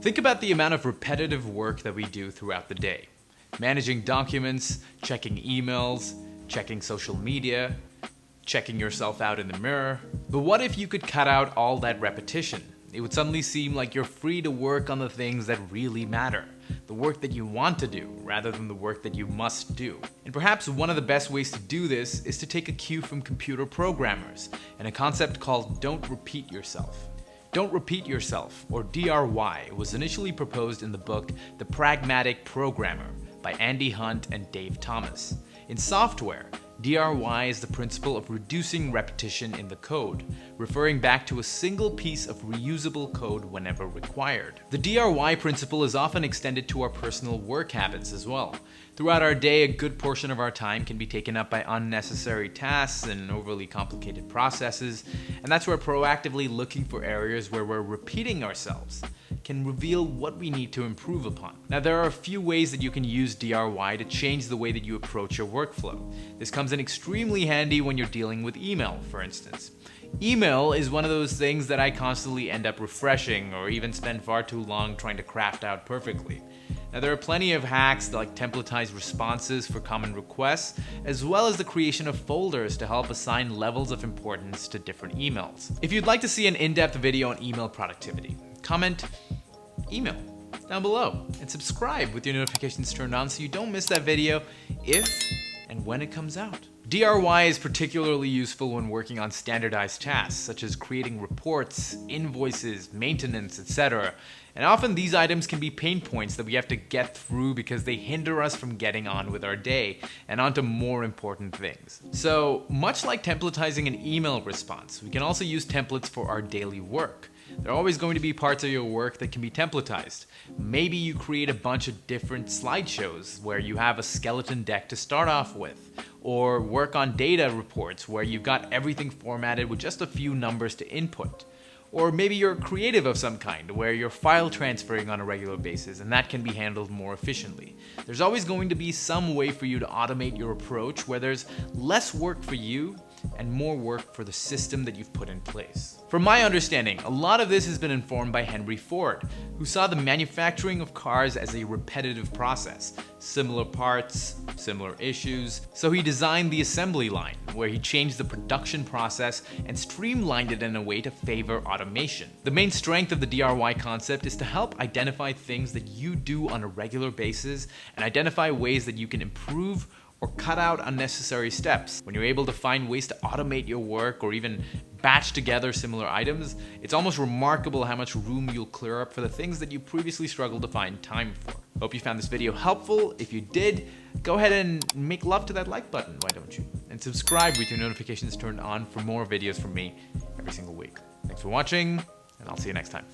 Think about the amount of repetitive work that we do throughout the day. Managing documents, checking emails, checking social media, checking yourself out in the mirror. But what if you could cut out all that repetition? It would suddenly seem like you're free to work on the things that really matter. The work that you want to do, rather than the work that you must do. And perhaps one of the best ways to do this is to take a cue from computer programmers and a concept called don't repeat yourself. Don't repeat yourself, or DRY, was initially proposed in the book The Pragmatic Programmer by Andy Hunt and Dave Thomas. In software, DRY is the principle of reducing repetition in the code, referring back to a single piece of reusable code whenever required. The DRY principle is often extended to our personal work habits as well. Throughout our day, a good portion of our time can be taken up by unnecessary tasks and overly complicated processes, and that's where proactively looking for areas where we're repeating ourselves can reveal what we need to improve upon. Now, there are a few ways that you can use DRY to change the way that you approach your workflow. This comes in extremely handy when you're dealing with email, for instance. Email is one of those things that I constantly end up refreshing or even spend far too long trying to craft out perfectly. Now, there are plenty of hacks like templatized responses for common requests, as well as the creation of folders to help assign levels of importance to different emails. If you'd like to see an in-depth video on email productivity, comment email down below and subscribe with your notifications turned on so you don't miss that video if and when it comes out. DRY is particularly useful when working on standardized tasks, such as creating reports, invoices, maintenance, etc. And often these items can be pain points that we have to get through because they hinder us from getting on with our day and onto more important things. So, much like templatizing an email response, we can also use templates for our daily work. There are always going to be parts of your work that can be templatized. Maybe you create a bunch of different slideshows where you have a skeleton deck to start off with, or work on data reports where you've got everything formatted with just a few numbers to input. Or maybe you're creative of some kind, where you're file transferring on a regular basis, and that can be handled more efficiently. There's always going to be some way for you to automate your approach where there's less work for you and more work for the system that you've put in place. From my understanding, a lot of this has been informed by Henry Ford, who saw the manufacturing of cars as a repetitive process. Similar parts, similar issues. So he designed the assembly line, where he changed the production process and streamlined it in a way to favor automation. The main strength of the DRY concept is to help identify things that you do on a regular basis and identify ways that you can improve or cut out unnecessary steps. When you're able to find ways to automate your work or even batch together similar items, it's almost remarkable how much room you'll clear up for the things that you previously struggled to find time for. Hope you found this video helpful. If you did, go ahead and make love to that like button, why don't you? And subscribe with your notifications turned on for more videos from me every single week. Thanks for watching, and I'll see you next time.